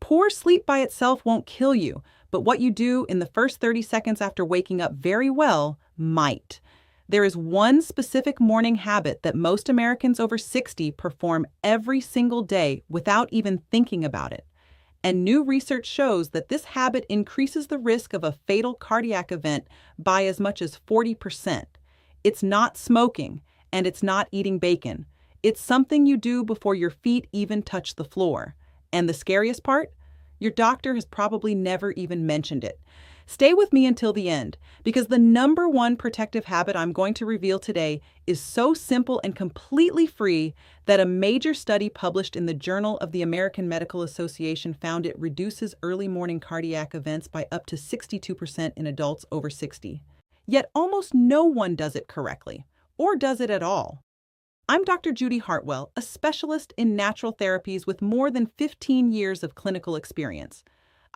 Poor sleep by itself won't kill you, but what you do in the first 30 seconds after waking up very well might. There is one specific morning habit that most Americans over 60 perform every single day without even thinking about it. And new research shows that this habit increases the risk of a fatal cardiac event by as much as 40%. It's not smoking, and it's not eating bacon. It's something you do before your feet even touch the floor. And the scariest part? Your doctor has probably never even mentioned it. Stay with me until the end, because the number one protective habit I'm going to reveal today is so simple and completely free that a major study published in the Journal of the American Medical Association found it reduces early morning cardiac events by up to 62% in adults over 60. Yet almost no one does it correctly, or does it at all. I'm Dr. Judy Hartwell, a specialist in natural therapies with more than 15 years of clinical experience.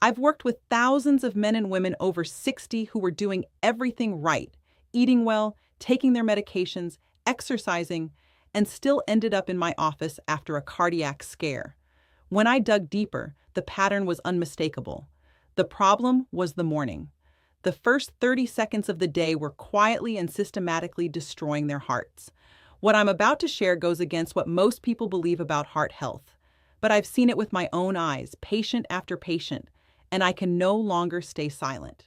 I've worked with thousands of men and women over 60 who were doing everything right, eating well, taking their medications, exercising, and still ended up in my office after a cardiac scare. When I dug deeper, the pattern was unmistakable. The problem was the morning. The first 30 seconds of the day were quietly and systematically destroying their hearts. What I'm about to share goes against what most people believe about heart health. But I've seen it with my own eyes, patient after patient, and I can no longer stay silent.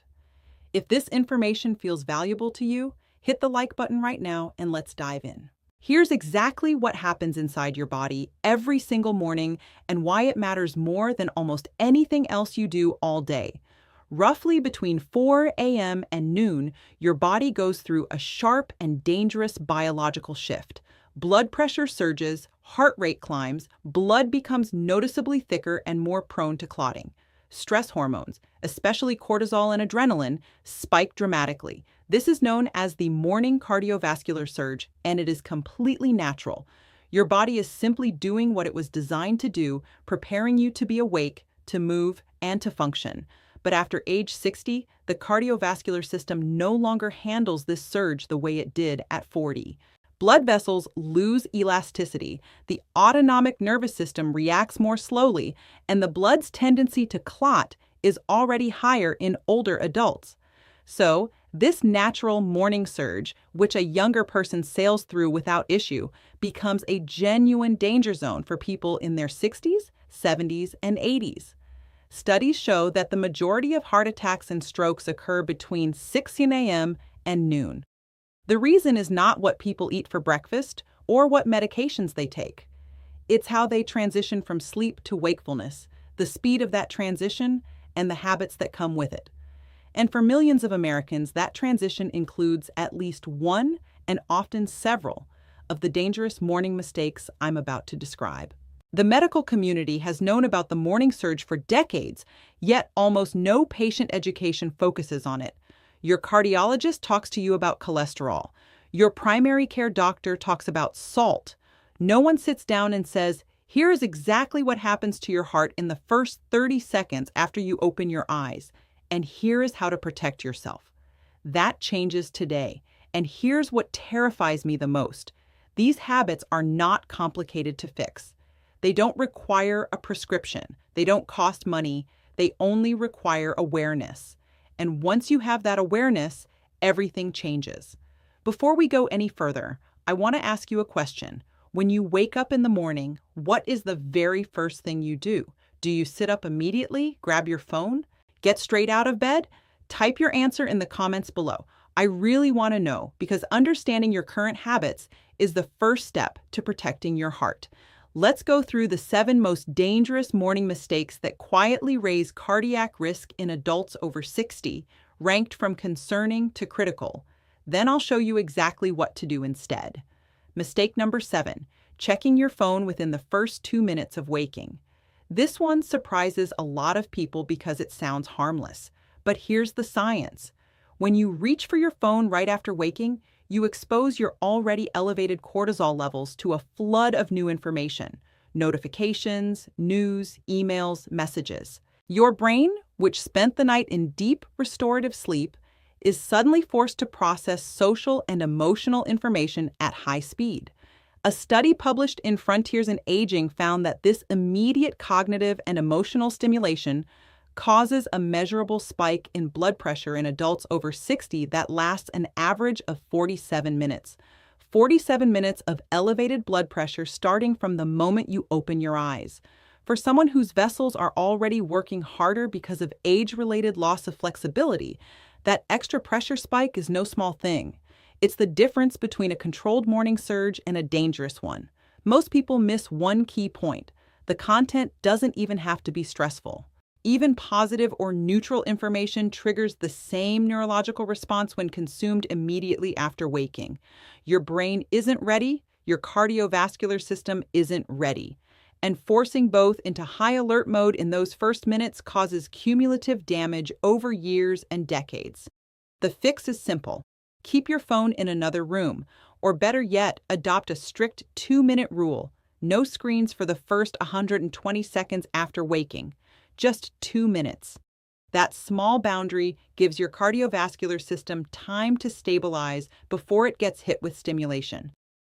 If this information feels valuable to you, hit the like button right now and let's dive in. Here's exactly what happens inside your body every single morning and why it matters more than almost anything else you do all day. Roughly between 4 a.m. and noon, your body goes through a sharp and dangerous biological shift. Blood pressure surges, heart rate climbs, blood becomes noticeably thicker and more prone to clotting. Stress hormones, especially cortisol and adrenaline, spike dramatically. This is known as the morning cardiovascular surge, and it is completely natural. Your body is simply doing what it was designed to do, preparing you to be awake, to move, and to function. But after age 60, the cardiovascular system no longer handles this surge the way it did at 40. Blood vessels lose elasticity, the autonomic nervous system reacts more slowly, and the blood's tendency to clot is already higher in older adults. So, this natural morning surge, which a younger person sails through without issue, becomes a genuine danger zone for people in their 60s, 70s, and 80s. Studies show that the majority of heart attacks and strokes occur between 6 a.m. and noon. The reason is not what people eat for breakfast or what medications they take. It's how they transition from sleep to wakefulness, the speed of that transition, and the habits that come with it. And for millions of Americans, that transition includes at least one, and often several, of the dangerous morning mistakes I'm about to describe. The medical community has known about the morning surge for decades, yet almost no patient education focuses on it. Your cardiologist talks to you about cholesterol. Your primary care doctor talks about salt. No one sits down and says, here is exactly what happens to your heart in the first 30 seconds after you open your eyes, and here is how to protect yourself. That changes today, and here's what terrifies me the most. These habits are not complicated to fix. They don't require a prescription. They don't cost money. They only require awareness. And once you have that awareness, everything changes. Before we go any further, I want to ask you a question. When you wake up in the morning, what is the very first thing you do? Do you sit up immediately, grab your phone, get straight out of bed? Type your answer in the comments below. I really want to know, because understanding your current habits is the first step to protecting your heart. Let's go through the 7 most dangerous morning mistakes that quietly raise cardiac risk in adults over 60, ranked from concerning to critical. Then I'll show you exactly what to do instead. Mistake number 7, checking your phone within the first 2 minutes of waking. This one surprises a lot of people because it sounds harmless. But here's the science. When you reach for your phone right after waking, you expose your already elevated cortisol levels to a flood of new information, notifications, news, emails, messages. Your brain, which spent the night in deep restorative sleep, is suddenly forced to process social and emotional information at high speed. A study published in Frontiers in Aging found that this immediate cognitive and emotional stimulation causes a measurable spike in blood pressure in adults over 60 that lasts an average of 47 minutes. 47 minutes of elevated blood pressure starting from the moment you open your eyes. For someone whose vessels are already working harder because of age-related loss of flexibility, that extra pressure spike is no small thing. It's the difference between a controlled morning surge and a dangerous one. Most people miss one key point. The content doesn't even have to be stressful. Even positive or neutral information triggers the same neurological response when consumed immediately after waking. Your brain isn't ready, your cardiovascular system isn't ready. And forcing both into high alert mode in those first minutes causes cumulative damage over years and decades. The fix is simple. Keep your phone in another room, or better yet, adopt a strict 2-minute rule. No screens for the first 120 seconds after waking. Just 2 minutes. That small boundary gives your cardiovascular system time to stabilize before it gets hit with stimulation.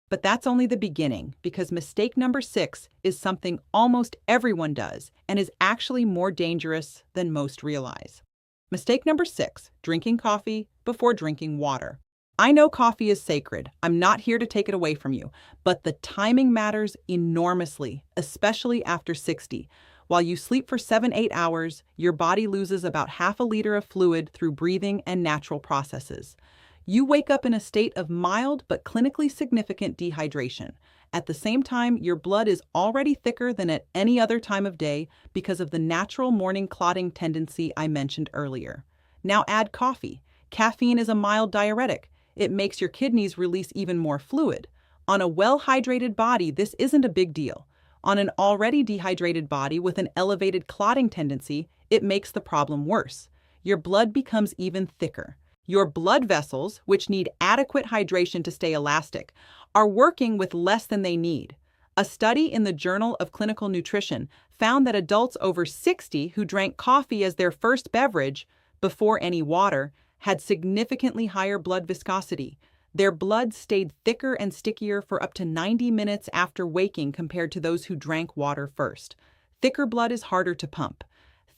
But that's only the beginning, because mistake number 6 is something almost everyone does and is actually more dangerous than most realize. Mistake number 6, drinking coffee before drinking water. I know coffee is sacred. I'm not here to take it away from you, but the timing matters enormously, especially after 60. While you sleep for 7-8 hours, your body loses about half a liter of fluid through breathing and natural processes. You wake up in a state of mild but clinically significant dehydration. At the same time, your blood is already thicker than at any other time of day because of the natural morning clotting tendency I mentioned earlier. Now add coffee. Caffeine is a mild diuretic. It makes your kidneys release even more fluid. On a well-hydrated body, this isn't a big deal. On an already dehydrated body with an elevated clotting tendency, it makes the problem worse. Your blood becomes even thicker. Your blood vessels, which need adequate hydration to stay elastic, are working with less than they need. A study in the Journal of Clinical Nutrition found that adults over 60 who drank coffee as their first beverage, before any water, had significantly higher blood viscosity. Their blood stayed thicker and stickier for up to 90 minutes after waking compared to those who drank water first. Thicker blood is harder to pump.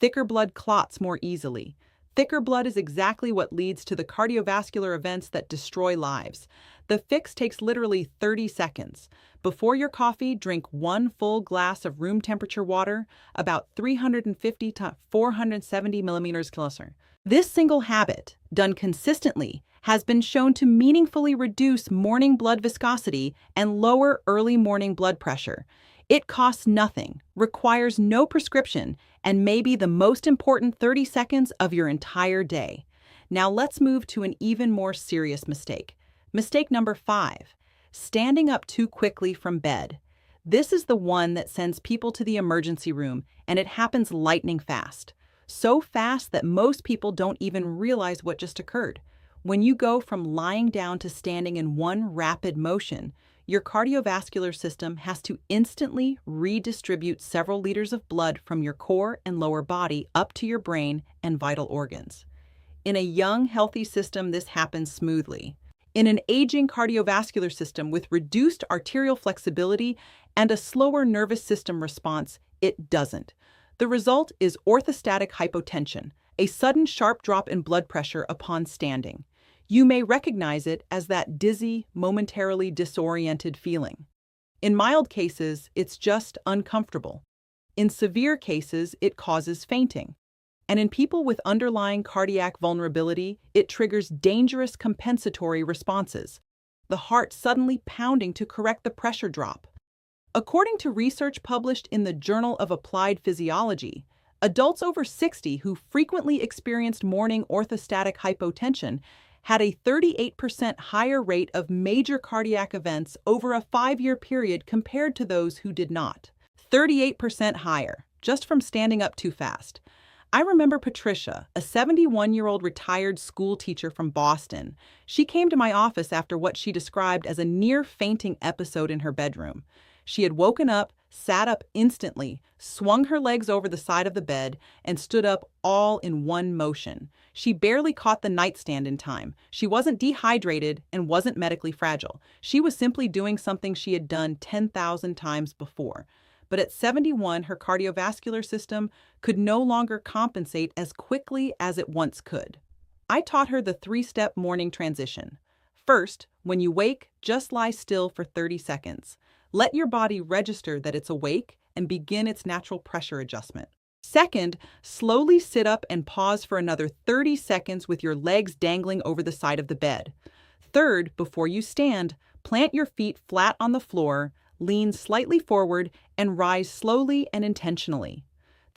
Thicker blood clots more easily. Thicker blood is exactly what leads to the cardiovascular events that destroy lives. The fix takes literally 30 seconds. Before your coffee, drink 1 full glass of room temperature water, about 350 to 470 millimeters closer. This single habit, done consistently, has been shown to meaningfully reduce morning blood viscosity and lower early morning blood pressure. It costs nothing, requires no prescription, and may be the most important 30 seconds of your entire day. Now let's move to an even more serious mistake. Mistake number 5, standing up too quickly from bed. This is the one that sends people to the emergency room, and it happens lightning fast. So fast that most people don't even realize what just occurred. When you go from lying down to standing in one rapid motion, your cardiovascular system has to instantly redistribute several liters of blood from your core and lower body up to your brain and vital organs. In a young, healthy system, this happens smoothly. In an aging cardiovascular system with reduced arterial flexibility and a slower nervous system response, it doesn't. The result is orthostatic hypotension, a sudden sharp drop in blood pressure upon standing. You may recognize it as that dizzy, momentarily disoriented feeling. In mild cases, it's just uncomfortable. In severe cases, it causes fainting. And in people with underlying cardiac vulnerability, it triggers dangerous compensatory responses, the heart suddenly pounding to correct the pressure drop. According to research published in the Journal of Applied Physiology, adults over 60 who frequently experienced morning orthostatic hypotension had a 38% higher rate of major cardiac events over a 5-year period compared to those who did not. 38% higher, just from standing up too fast. I remember Patricia, a 71-year-old retired school teacher from Boston. She came to my office after what she described as a near-fainting episode in her bedroom. She had woken up, sat up instantly, swung her legs over the side of the bed, and stood up all in one motion. She barely caught the nightstand in time. She wasn't dehydrated and wasn't medically fragile. She was simply doing something she had done 10,000 times before. But at 71, her cardiovascular system could no longer compensate as quickly as it once could. I taught her the 3-step morning transition. First, when you wake, just lie still for 30 seconds. Let your body register that it's awake and begin its natural pressure adjustment. Second, slowly sit up and pause for another 30 seconds with your legs dangling over the side of the bed. Third, before you stand, plant your feet flat on the floor, lean slightly forward, and rise slowly and intentionally.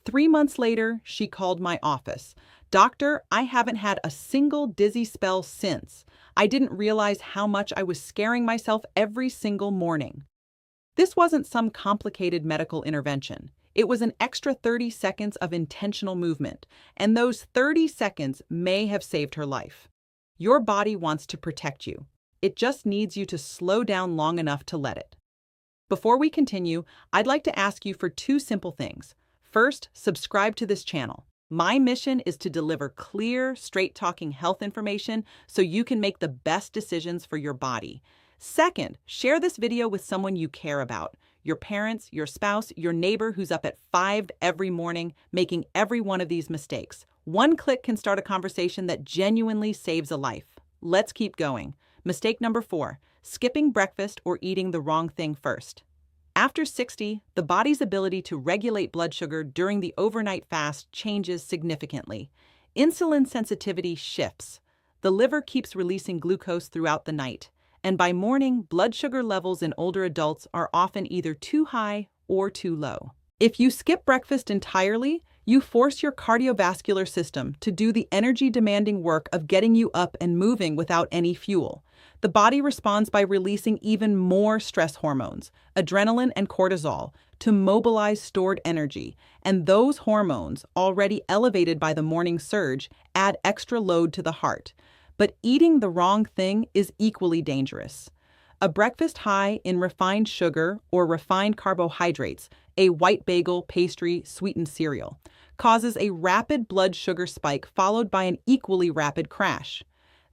3 months later, she called my office. "Doctor, I haven't had a single dizzy spell since. I didn't realize how much I was scaring myself every single morning." This wasn't some complicated medical intervention. It was an extra 30 seconds of intentional movement, and those 30 seconds may have saved her life. Your body wants to protect you. It just needs you to slow down long enough to let it. Before we continue, I'd like to ask you for 2 simple things. First, subscribe to this channel. My mission is to deliver clear, straight-talking health information so you can make the best decisions for your body. Second, share this video with someone you care about. Your parents, your spouse, your neighbor who's up at 5 every morning, making every one of these mistakes. One click can start a conversation that genuinely saves a life. Let's keep going. Mistake number 4, skipping breakfast or eating the wrong thing first. After 60, the body's ability to regulate blood sugar during the overnight fast changes significantly. Insulin sensitivity shifts. The liver keeps releasing glucose throughout the night, and by morning, blood sugar levels in older adults are often either too high or too low. If you skip breakfast entirely, you force your cardiovascular system to do the energy-demanding work of getting you up and moving without any fuel. The body responds by releasing even more stress hormones, adrenaline and cortisol, to mobilize stored energy, and those hormones, already elevated by the morning surge, add extra load to the heart. But eating the wrong thing is equally dangerous. A breakfast high in refined sugar or refined carbohydrates, a white bagel, pastry, sweetened cereal, causes a rapid blood sugar spike followed by an equally rapid crash.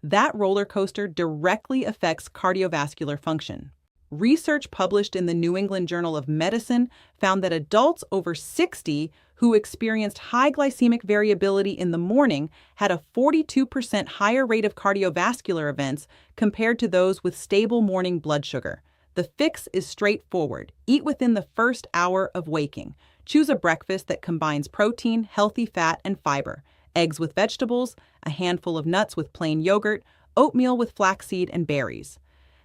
That roller coaster directly affects cardiovascular function. Research published in the New England Journal of Medicine found that adults over 60 who experienced high glycemic variability in the morning had a 42% higher rate of cardiovascular events compared to those with stable morning blood sugar. The fix is straightforward. Eat within the first hour of waking. Choose a breakfast that combines protein, healthy fat, and fiber. Eggs with vegetables, a handful of nuts with plain yogurt, oatmeal with flaxseed and berries.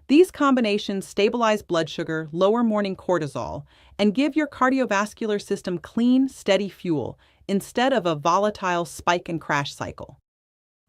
These combinations stabilize blood sugar, lower morning cortisol, and give your cardiovascular system clean, steady fuel instead of a volatile spike and crash cycle.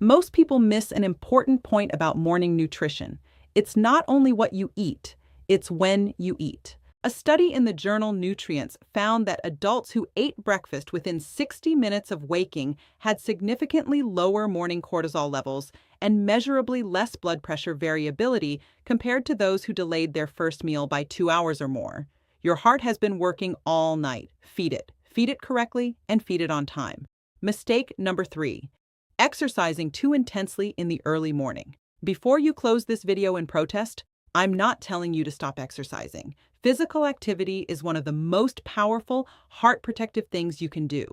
Most people miss an important point about morning nutrition. It's not only what you eat, it's when you eat. A study in the journal Nutrients found that adults who ate breakfast within 60 minutes of waking had significantly lower morning cortisol levels and measurably less blood pressure variability compared to those who delayed their first meal by 2 hours or more. Your heart has been working all night. Feed it. Feed it correctly and feed it on time. Mistake number 3, exercising too intensely in the early morning. Before you close this video in protest, I'm not telling you to stop exercising. Physical activity is one of the most powerful, heart-protective things you can do.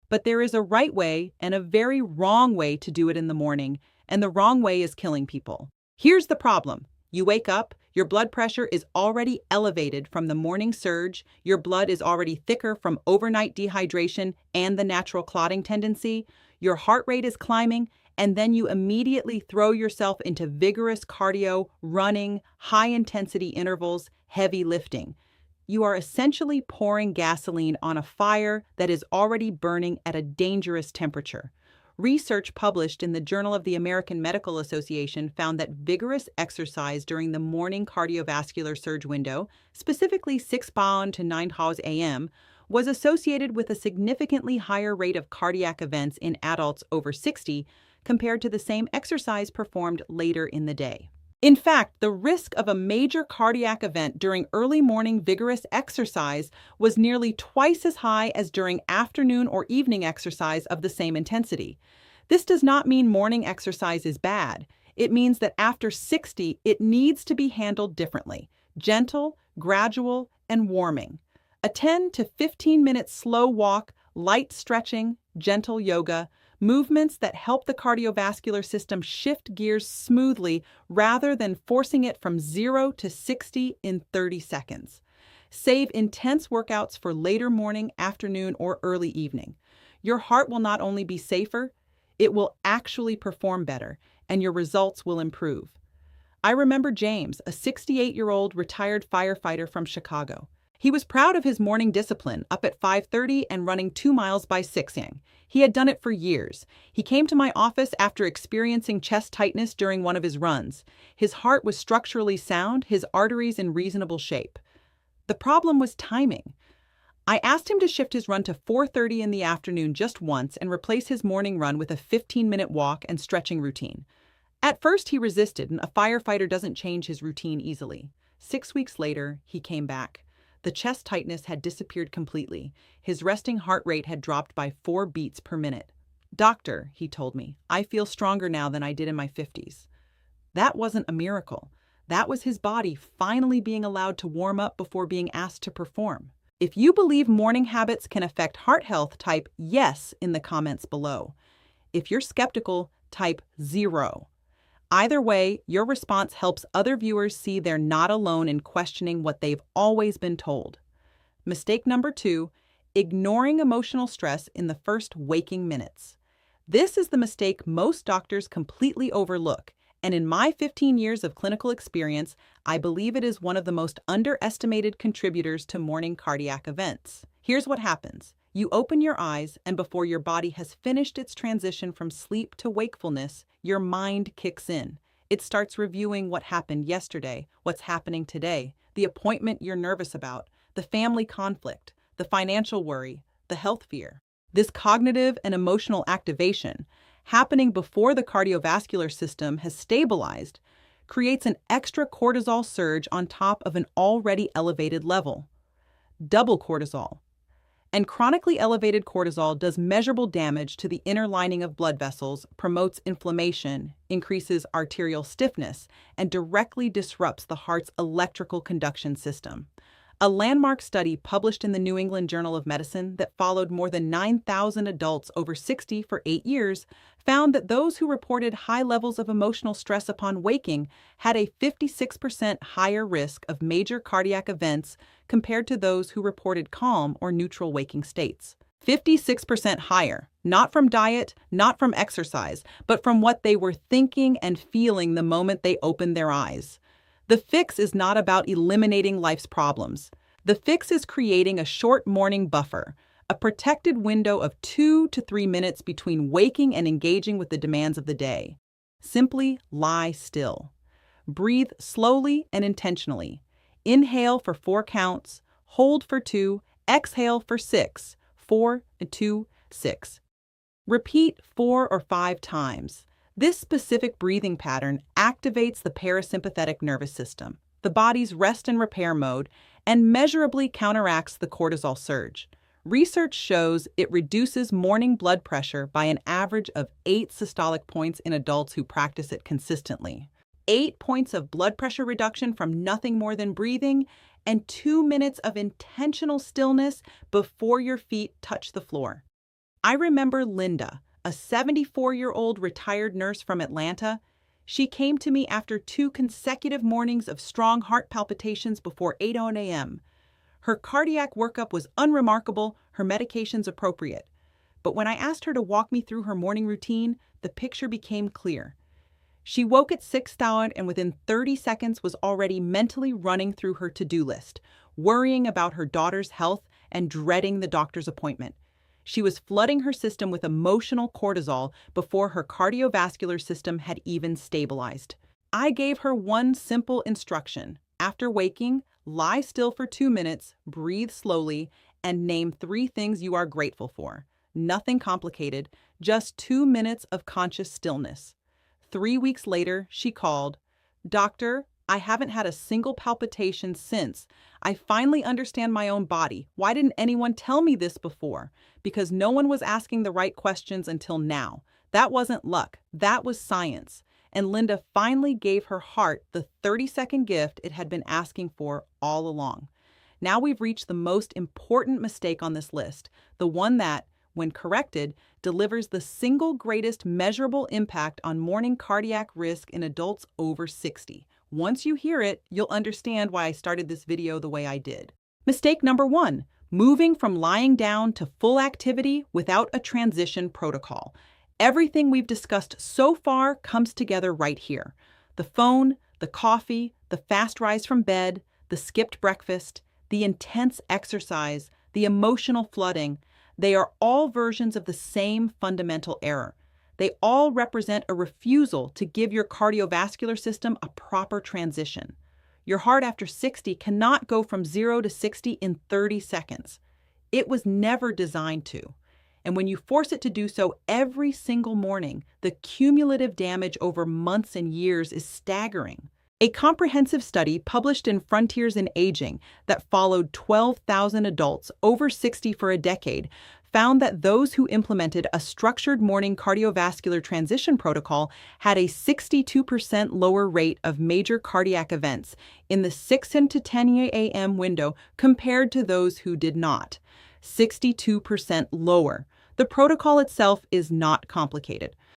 But there is a right way and a very wrong way to do it in the morning, and the wrong way is killing people. Here's the problem. You wake up, your blood pressure is already elevated from the morning surge, your blood is already thicker from overnight dehydration and the natural clotting tendency, your heart rate is climbing, and then you immediately throw yourself into vigorous cardio, running, high-intensity intervals, heavy lifting. You are essentially pouring gasoline on a fire that is already burning at a dangerous temperature. Research published in the Journal of the American Medical Association found that vigorous exercise during the morning cardiovascular surge window, specifically 6 pm to 9 a.m., was associated with a significantly higher rate of cardiac events in adults over 60 compared to the same exercise performed later in the day. In fact, the risk of a major cardiac event during early morning vigorous exercise was nearly twice as high as during afternoon or evening exercise of the same intensity. This does not mean morning exercise is bad. It means that after 60, it needs to be handled differently: gentle, gradual, and warming. A 10 to 15-minute slow walk, light stretching, gentle yoga, movements that help the cardiovascular system shift gears smoothly rather than forcing it from 0 to 60 in 30 seconds. Save intense workouts for later morning, afternoon, or early evening. Your heart will not only be safer, it will actually perform better, and your results will improve. I remember James, a 68-year-old retired firefighter from Chicago. He was proud of his morning discipline, up at 5:30 and running 2 miles by 6 a.m. He had done it for years. He came to my office after experiencing chest tightness during one of his runs. His heart was structurally sound, his arteries in reasonable shape. The problem was timing. I asked him to shift his run to 4:30 in the afternoon just once and replace his morning run with a 15-minute walk and stretching routine. At first, he resisted, and a firefighter doesn't change his routine easily. 6 weeks later, he came back. The chest tightness had disappeared completely. His resting heart rate had dropped by 4 beats per minute. "Doctor," he told me, "I feel stronger now than I did in my 50s." That wasn't a miracle. That was his body finally being allowed to warm up before being asked to perform. If you believe morning habits can affect heart health, type yes in the comments below. If you're skeptical, type 0. Either way, your response helps other viewers see they're not alone in questioning what they've always been told. Mistake number 2, ignoring emotional stress in the first waking minutes. This is the mistake most doctors completely overlook, and in my 15 years of clinical experience, I believe it is one of the most underestimated contributors to morning cardiac events. Here's what happens. You open your eyes, and before your body has finished its transition from sleep to wakefulness, your mind kicks in. It starts reviewing what happened yesterday, what's happening today, the appointment you're nervous about, the family conflict, the financial worry, the health fear. This cognitive and emotional activation, happening before the cardiovascular system has stabilized, creates an extra cortisol surge on top of an already elevated level. Double cortisol. And chronically elevated cortisol does measurable damage to the inner lining of blood vessels, promotes inflammation, increases arterial stiffness, and directly disrupts the heart's electrical conduction system. A landmark study published in the New England Journal of Medicine that followed more than 9,000 adults over 60 for 8 years found that those who reported high levels of emotional stress upon waking had a 56% higher risk of major cardiac events compared to those who reported calm or neutral waking states. 56% higher, not from diet, not from exercise, but from what they were thinking and feeling the moment they opened their eyes. The fix is not about eliminating life's problems. The fix is creating a short morning buffer, a protected window of 2 to 3 minutes between waking and engaging with the demands of the day. Simply lie still. Breathe slowly and intentionally. Inhale for 4 counts, hold for 2, exhale for 6, 4, 2, 6. Repeat 4 or 5 times. This specific breathing pattern activates the parasympathetic nervous system, the body's rest and repair mode, and measurably counteracts the cortisol surge. Research shows it reduces morning blood pressure by an average of 8 systolic points in adults who practice it consistently. 8 points of blood pressure reduction from nothing more than breathing, and 2 minutes of intentional stillness before your feet touch the floor. I remember Linda, a 74-year-old retired nurse from Atlanta. She came to me after 2 consecutive mornings of strong heart palpitations before 8 a.m. Her cardiac workup was unremarkable, her medications appropriate. But when I asked her to walk me through her morning routine, the picture became clear. She woke at 6:00 and within 30 seconds was already mentally running through her to-do list, worrying about her daughter's health and dreading the doctor's appointment. She was flooding her system with emotional cortisol before her cardiovascular system had even stabilized. I gave her one simple instruction. After waking, lie still for 2 minutes, breathe slowly, and name 3 things you are grateful for. Nothing complicated, just 2 minutes of conscious stillness. 3 weeks later, she called. Doctor, I haven't had a single palpitation since. I finally understand my own body. Why didn't anyone tell me this before? Because no one was asking the right questions until now. That wasn't luck. That was science. And Linda finally gave her heart the 30-second gift it had been asking for all along. Now we've reached the most important mistake on this list, the one that, when corrected, delivers the single greatest measurable impact on morning cardiac risk in adults over 60. Once you hear it, you'll understand why I started this video the way I did. Mistake number 1, moving from lying down to full activity without a transition protocol. Everything we've discussed so far comes together right here. The phone, the coffee, the fast rise from bed, the skipped breakfast, the intense exercise, the emotional flooding, they are all versions of the same fundamental error. They all represent a refusal to give your cardiovascular system a proper transition. Your heart after 60 cannot go from 0 to 60 in 30 seconds. It was never designed to. And when you force it to do so every single morning, the cumulative damage over months and years is staggering. A comprehensive study published in Frontiers in Aging that followed 12,000 adults over 60 for a decade found that those who implemented a structured morning cardiovascular transition protocol had a 62% lower rate of major cardiac events in the 6 to 10 a.m. window compared to those who did not. 62% lower. The protocol itself is not complicated.